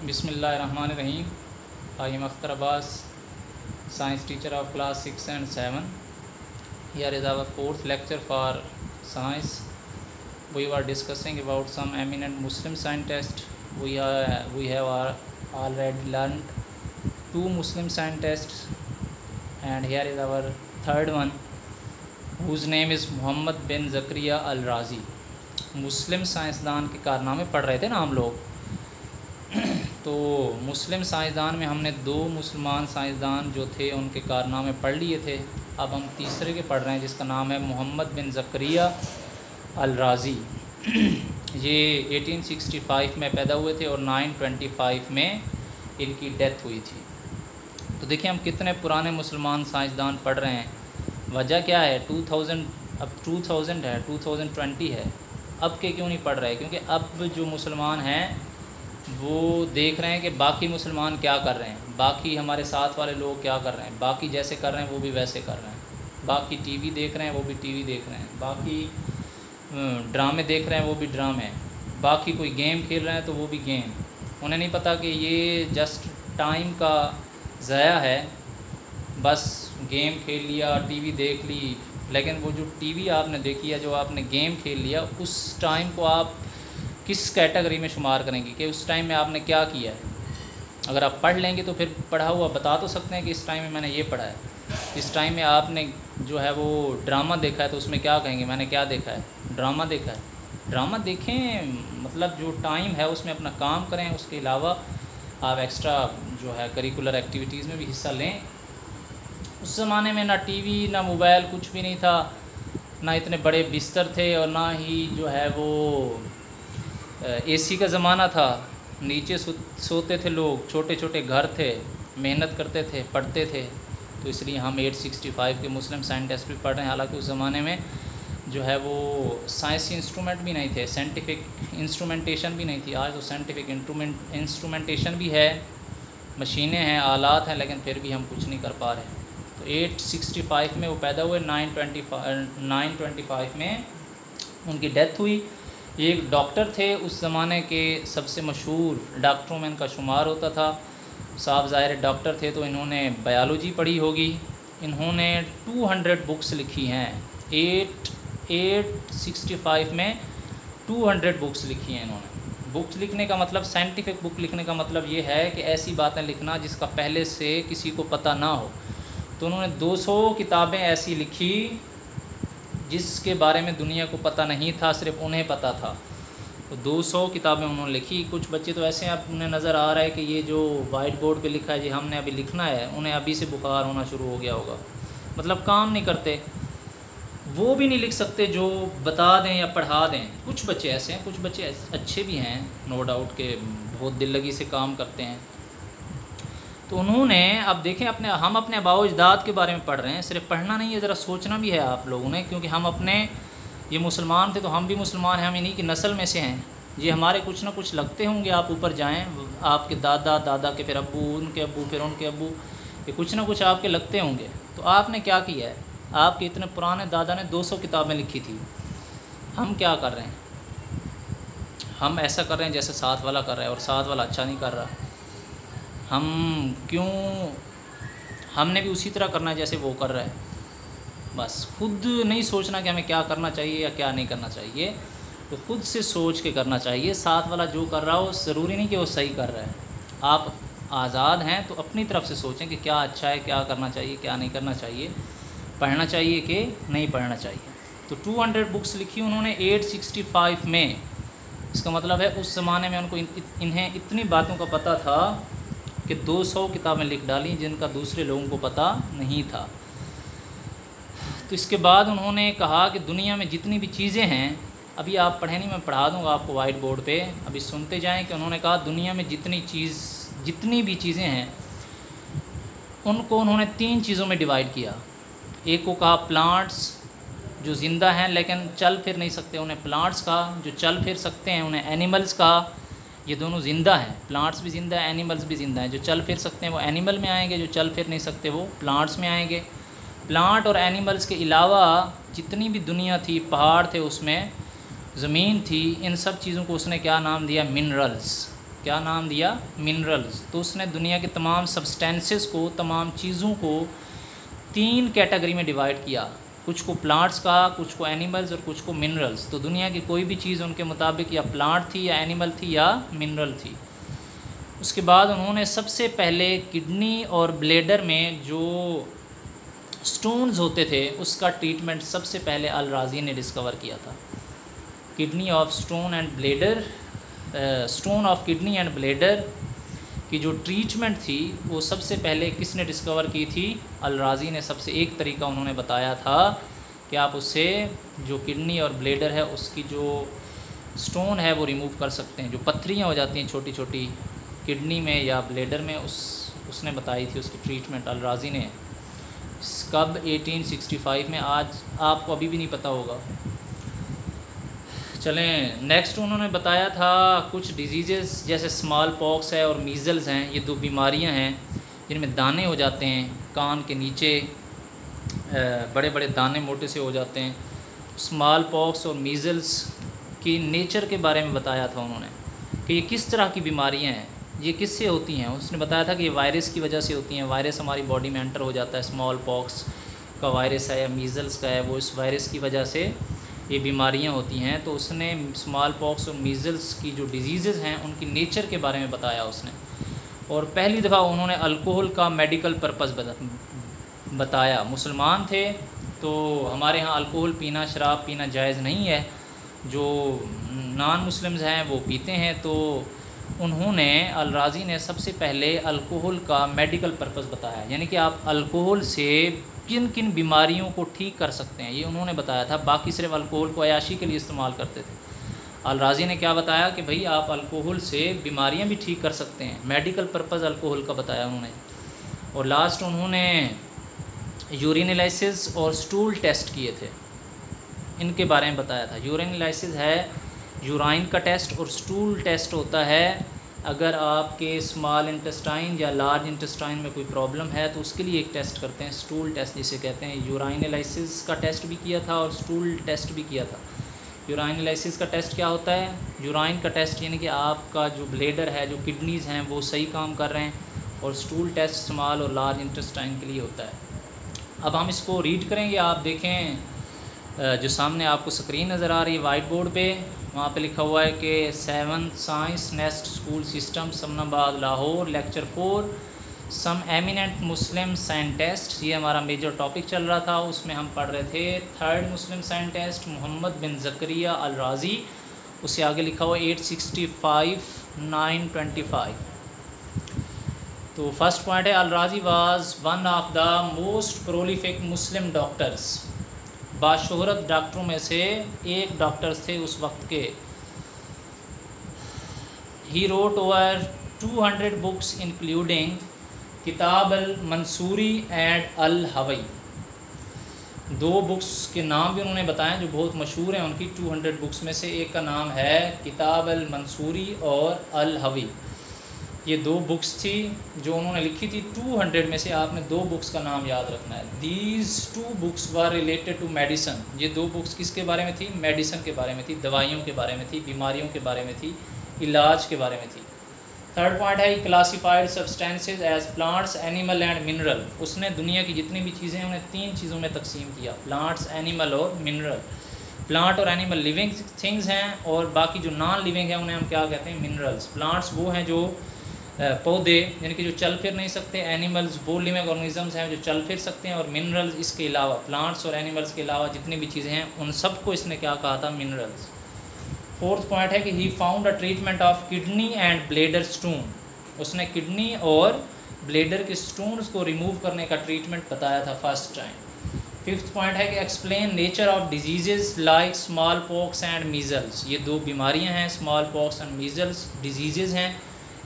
Bismillahirrahmanirrahim. I am Akhtar Abbas, science teacher of class 6 and 7. Here is our fourth lecture for science. We were discussing about some eminent Muslim scientists. We have already learned two Muslim scientists, and here is our third one, whose name is Muhammad bin Zakaria al-Razi. मुस्लिम साइंसदान के कारनामे पढ़ रहे थे ना हम लोग। तो मुस्लिम साइंसदान में हमने दो मुसलमान साइंसदान जो थे उनके कारनामे पढ़ लिए थे। अब हम तीसरे के पढ़ रहे हैं जिसका नाम है मोहम्मद बिन ज़करिया अल-राज़ी। ये 1865 में पैदा हुए थे और 925 में इनकी डेथ हुई थी। तो देखिए हम कितने पुराने मुसलमान साइंसदान पढ़ रहे हैं। वजह क्या है, 2000 अब 2000 है, 2020 है, अब के क्यों नहीं पढ़ रहे? क्योंकि अब जो मुसलमान हैं वो देख रहे हैं कि बाकी मुसलमान क्या कर रहे हैं, बाकी हमारे साथ वाले लोग क्या कर रहे हैं, बाकी जैसे कर रहे हैं वो भी वैसे कर रहे हैं, बाकी टीवी देख रहे हैं वो भी टीवी देख रहे हैं, बाकी ड्रामे देख रहे हैं वो भी ड्रामे, बाकी कोई गेम खेल रहे हैं तो वो भी गेम। उन्हें नहीं पता कि ये जस्ट टाइम का ज़ाया है, बस गेम खेल लिया, टीवी देख ली। लेकिन वो जो टीवी आपने देखी या जो आपने गेम खेल लिया, उस टाइम को आप किस कैटेगरी में शुमार करेंगे कि उस टाइम में आपने क्या किया है? अगर आप पढ़ लेंगे तो फिर पढ़ा हुआ बता तो सकते हैं कि इस टाइम में मैंने ये पढ़ा है। इस टाइम में आपने जो है वो ड्रामा देखा है तो उसमें क्या कहेंगे, मैंने क्या देखा है? ड्रामा देखा है। ड्रामा देखें, मतलब जो टाइम है उसमें अपना काम करें, उसके अलावा आप एक्स्ट्रा जो है करिकुलर एक्टिविटीज़ में भी हिस्सा लें। उस ज़माने में ना टीवी ना मोबाइल कुछ भी नहीं था, ना इतने बड़े बिस्तर थे और ना ही जो है वो एसी का ज़माना था। नीचे सोते थे लोग, छोटे छोटे घर थे, मेहनत करते थे, पढ़ते थे। तो इसलिए हम 865 के मुस्लिम साइंटिस्ट भी पढ़ रहे हैं। हालांकि उस ज़माने में जो है वो साइंसी इंस्ट्रूमेंट भी नहीं थे, साइंटिफिक इंस्ट्रूमेंटेशन भी नहीं थी। आज तो साइंटिफिक इंस्ट्रूमेंटेशन भी है, मशीनें हैं, आलात हैं, लेकिन फिर भी हम कुछ नहीं कर पा रहे। तो 865 में वो पैदा हुए, 925 में उनकी डेथ हुई। एक डॉक्टर थे, उस ज़माने के सबसे मशहूर डॉक्टरों में इनका शुमार होता था। साहब ज़ाहिर डॉक्टर थे तो इन्होंने बायोलॉजी पढ़ी होगी। इन्होंने 200 बुक्स लिखी हैं। 865 में 200 बुक्स लिखी हैं इन्होंने। बुक्स लिखने का मतलब, साइंटिफिक बुक लिखने का मतलब ये है कि ऐसी बातें लिखना जिसका पहले से किसी को पता ना हो। तो उन्होंने 200 किताबें ऐसी लिखी जिसके बारे में दुनिया को पता नहीं था, सिर्फ उन्हें पता था। तो 200 किताबें उन्होंने लिखी। कुछ बच्चे तो ऐसे हैं, अब उन्हें नज़र आ रहा है कि ये जो वाइट बोर्ड पे लिखा है जी हमने अभी लिखना है, उन्हें अभी से बुखार होना शुरू हो गया होगा। मतलब काम नहीं करते, वो भी नहीं लिख सकते जो बता दें या पढ़ा दें। कुछ बच्चे ऐसे हैं, कुछ बच्चे अच्छे भी हैं, नो डाउट के बहुत दिल लगी से काम करते हैं। तो उन्होंने, अब देखें, हम अपने आबाओ अजदाद के बारे में पढ़ रहे हैं। सिर्फ पढ़ना नहीं है, ज़रा सोचना भी है आप लोगों ने, क्योंकि हम अपने, ये मुसलमान थे तो हम भी मुसलमान हैं, हम इन्हीं की नस्ल में से हैं। ये हमारे कुछ ना कुछ लगते होंगे। आप ऊपर जाएं, आपके दादा दादा के फिर अब्बू, उनके अब्बू, फिर उनके अब्बू, ये कुछ ना कुछ आपके लगते होंगे। तो आपने क्या किया है? आपके इतने पुराने दादा ने 200 किताबें लिखी थी। हम क्या कर रहे हैं? हम ऐसा कर रहे हैं जैसे साथ वाला कर रहा है, और साथ वाला अच्छा नहीं कर रहा। हम क्यों, हमने भी उसी तरह करना है जैसे वो कर रहा है। बस खुद नहीं सोचना कि हमें क्या करना चाहिए या क्या नहीं करना चाहिए, तो खुद से सोच के करना चाहिए। साथ वाला जो कर रहा हो ज़रूरी नहीं कि वो सही कर रहा है। आप आज़ाद हैं तो अपनी तरफ से सोचें कि क्या अच्छा है, क्या करना चाहिए, क्या नहीं करना चाहिए, पढ़ना चाहिए कि नहीं पढ़ना चाहिए। तो 200 बुक्स लिखी उन्होंने 865 में। इसका मतलब है उस ज़माने में उनको इन्हें इतनी बातों का पता था कि 200 किताबें लिख डाली जिनका दूसरे लोगों को पता नहीं था। तो इसके बाद उन्होंने कहा कि दुनिया में जितनी भी चीज़ें हैं, अभी आप पढ़े नहीं, मैं पढ़ा दूंगा आपको वाइट बोर्ड पे, अभी सुनते जाएं कि उन्होंने कहा दुनिया में जितनी भी चीज़ें हैं उनको उन्होंने 3 चीज़ों में डिवाइड किया। एक को कहा प्लांट्स, जो ज़िंदा हैं लेकिन चल फिर नहीं सकते, उन्हें प्लांट्स कहा। जो चल फिर सकते हैं उन्हें एनिमल्स कहा। ये दोनों ज़िंदा हैं, प्लांट्स भी ज़िंदा है, एनिमल्स भी ज़िंदा हैं। जो चल फिर सकते हैं वो एनिमल में आएंगे, जो चल फिर नहीं सकते वो प्लांट्स में आएंगे। प्लांट और एनिमल्स के अलावा जितनी भी दुनिया थी, पहाड़ थे उसमें, ज़मीन थी, इन सब चीज़ों को उसने क्या नाम दिया? मिनरल्स। क्या नाम दिया? मिनरल्स। तो उसने दुनिया के तमाम सब्सटेंसेस को, तमाम चीज़ों को 3 कैटेगरी में डिवाइड किया, कुछ को प्लांट्स कहा, कुछ को एनिमल्स और कुछ को मिनरल्स। तो दुनिया की कोई भी चीज़ उनके मुताबिक या प्लांट थी या एनिमल थी या मिनरल थी। उसके बाद उन्होंने सबसे पहले किडनी और ब्लैडर में जो स्टोन्स होते थे उसका ट्रीटमेंट सबसे पहले अल राज़ी ने डिस्कवर किया था। Kidney of stone and bladder, stone of kidney and bladder की जो ट्रीटमेंट थी वो सबसे पहले किसने डिस्कवर की थी? अल राज़ी ने। सबसे एक तरीका उन्होंने बताया था कि आप उससे जो किडनी और ब्लैडर है उसकी जो स्टोन है वो रिमूव कर सकते हैं, जो पत्थरियाँ हो जाती हैं छोटी छोटी किडनी में या ब्लैडर में, उसने बताई थी उसकी ट्रीटमेंट अल राज़ी ने। कब? 1865 में। आज आपको अभी भी नहीं पता होगा। चलें नेक्स्ट, उन्होंने बताया था कुछ डिजीज़ेस जैसे स्मॉल पॉक्स है और मीज़ल्स हैं, ये 2 बीमारियां हैं जिनमें दाने हो जाते हैं कान के नीचे, बड़े बड़े दाने मोटे से हो जाते हैं। स्मॉल पॉक्स और मीज़ल्स की नेचर के बारे में बताया था उन्होंने कि ये किस तरह की बीमारियां हैं, ये किससे होती हैं। उसने बताया था कि ये वायरस की वजह से होती हैं, वायरस हमारी बॉडी में एंटर हो जाता है, स्मॉल पॉक्स का वायरस है या मीज़ल्स का है, वो इस वायरस की वजह से ये बीमारियां होती हैं। तो उसने स्मॉल पॉक्स और मीज़ल्स की जो डिजीज़ हैं उनकी नेचर के बारे में बताया उसने। और पहली दफ़ा उन्होंने अल्कोहल का मेडिकल पर्पस बताया। मुसलमान थे तो हमारे यहाँ अल्कोहल पीना, शराब पीना जायज़ नहीं है, जो नॉन मुस्लिम्स हैं वो पीते हैं। तो उन्होंने अल राज़ी ने सबसे पहले अल्कोहल का मेडिकल पर्पस बताया, यानी कि आप अल्कोहल से किन किन बीमारियों को ठीक कर सकते हैं, ये उन्होंने बताया था। बाकी सिर्फ अल्कोहल को अयाशी के लिए इस्तेमाल करते थे। अल राज़ी ने क्या बताया कि भाई आप अल्कोहल से बीमारियां भी ठीक कर सकते हैं, मेडिकल पर्पस अल्कोहल का बताया उन्होंने। और लास्ट उन्होंने यूरिन और स्टूल टेस्ट किए थे, इनके बारे में बताया था। यूरिन है यूराइन का टेस्ट, और स्टूल टेस्ट होता है अगर आपके स्मॉल इंटेस्टाइन या लार्ज इंटेस्टाइन में कोई प्रॉब्लम है तो उसके लिए एक टेस्ट करते हैं, स्टूल टेस्ट जिसे कहते हैं। यूराइनलाइसिस का टेस्ट भी किया था और स्टूल टेस्ट भी किया था। यूराइनलाइसिस का टेस्ट क्या होता है? यूराइन का टेस्ट यानी कि आपका जो ब्लैडर है, जो किडनीज़ हैं वो सही काम कर रहे हैं, और स्टूल टेस्ट स्मॉल और लार्ज इंटेस्टाइन के लिए होता है। अब हम इसको रीड करेंगे। आप देखें जो सामने आपको स्क्रीन नज़र आ रही है वाइट बोर्ड पे, वहाँ पे लिखा हुआ है कि 7th science nest school system Samanabad Lahore lecture 4 सम एमिनेंट मुस्लिम साइंटिस्ट। ये हमारा मेजर टॉपिक चल रहा था, उसमें हम पढ़ रहे थे 3rd मुस्लिम साइंटिस्ट मोहम्मद बिन ज़करिया अल राज़ी। उससे आगे लिखा हुआ 865 925। तो फर्स्ट पॉइंट है, Al Razi was one of the most prolific Muslim doctors. बाशोहरत डॉक्टरों में से एक डॉक्टर्स थे उस वक्त के। He wrote over 200 books including Kitab al Mansuri and अल हवई। 2 बुक्स के नाम भी उन्होंने बताए जो बहुत मशहूर हैं उनकी। 200 बुक्स में से एक का नाम है किताब अल मंसूरी और अल हवई। ये 2 बुक्स थी जो उन्होंने लिखी थी। 200 में से आपने 2 बुक्स का नाम याद रखना है। These 2 books were related to medicine. ये 2 बुक्स किसके बारे में थी? मेडिसन के बारे में थी, दवाइयों के बारे में थी, बीमारियों के बारे में थी, इलाज के बारे में थी। थर्ड पॉइंट है, classified substances as plants, animal and mineral. उसने दुनिया की जितनी भी चीज़ें उन्हें 3 चीज़ों में तकसीम किया, प्लांट्स, एनिमल और मिनरल। प्लांट और एनिमल लिविंग थिंग्स हैं और बाकी जो नॉन लिविंग है उन्हें हम क्या कहते हैं? मिनरल्स। प्लांट्स वो हैं जो पौधे यानी कि जो चल फिर नहीं सकते, एनिमल्स वो लिविंग ऑर्गेनिजम्स हैं जो चल फिर सकते हैं, और मिनरल्स इसके अलावा, प्लांट्स और एनिमल्स के अलावा जितनी भी चीज़ें हैं उन सबको इसने क्या कहा था? मिनरल्स। फोर्थ पॉइंट है कि he found a treatment of kidney and bladder stone. उसने किडनी और ब्लैडर के स्टोन्स को रिमूव करने का ट्रीटमेंट बताया था फर्स्ट टाइम। फिफ्थ पॉइंट है कि explain nature of disease like small pox and measles. ये 2 बीमारियां हैं, small pox and measles disease हैं।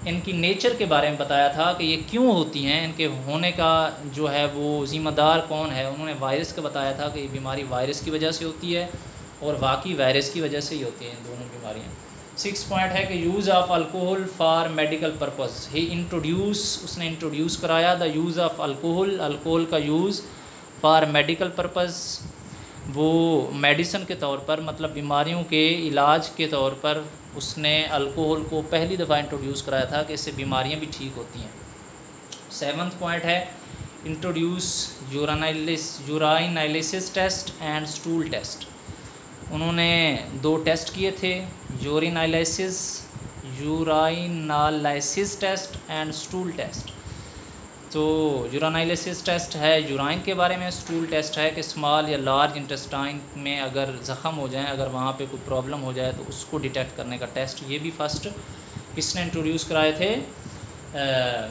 इनकी नेचर के बारे में बताया था कि ये क्यों होती हैं, इनके होने का जो है वो ज़िम्मेदार कौन है। उन्होंने वायरस का बताया था कि ये बीमारी वायरस की वजह से होती है और वाकई वायरस की वजह से ही होती हैं दोनों बीमारियाँ। 6 पॉइंट है कि use of alcohol for medical purpose. ही उसने इंट्रोड्यूस कराया द यूज़ ऑफ अल्कोहल का यूज़ फॉर मेडिकल पर्पस। वो मेडिसन के तौर पर, मतलब बीमारियों के इलाज के तौर पर उसने अल्कोहल को पहली दफ़ा इंट्रोड्यूस कराया था कि इससे बीमारियां भी ठीक होती हैं। 7th पॉइंट है introduce urinalysis test and stool test. उन्होंने 2 टेस्ट किए थे, urinalysis test and stool test. तो यूराइनालिसिस टेस्ट है यूराइन के बारे में, स्टूल टेस्ट है कि स्मॉल या लार्ज इंटेस्टाइन में अगर ज़ख़म हो जाए, अगर वहाँ पे कोई प्रॉब्लम हो जाए तो उसको डिटेक्ट करने का टेस्ट। ये भी फर्स्ट किसने इंट्रोड्यूस कराए थे?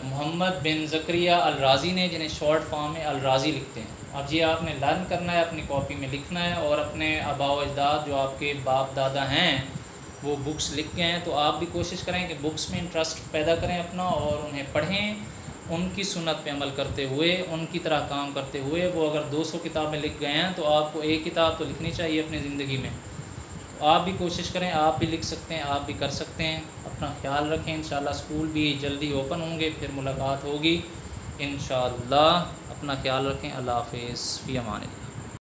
मोहम्मद बिन ज़करिया अल राज़ी ने, जिन्हें शॉर्ट फॉर्म में अल राज़ी लिखते हैं। अब ये आपने लर्न करना है, अपनी कॉपी में लिखना है, और अपने आबा व अजदाद जो आपके बाप दादा हैं वो बुक्स लिख गए हैं, तो आप भी कोशिश करें कि बुक्स में इंटरेस्ट पैदा करें अपना और उन्हें पढ़ें, उनकी सुन्नत पे अमल करते हुए, उनकी तरह काम करते हुए। वो अगर 200 किताबें लिख गए हैं तो आपको एक किताब तो लिखनी चाहिए अपनी ज़िंदगी में। तो आप भी कोशिश करें, आप भी लिख सकते हैं, आप भी कर सकते हैं। अपना ख्याल रखें, इंशाल्लाह स्कूल भी जल्दी ओपन होंगे, फिर मुलाकात होगी इंशाल्लाह। अपना ख्याल रखें। अल्लाह हाफ़िज़, फ़ी अमान।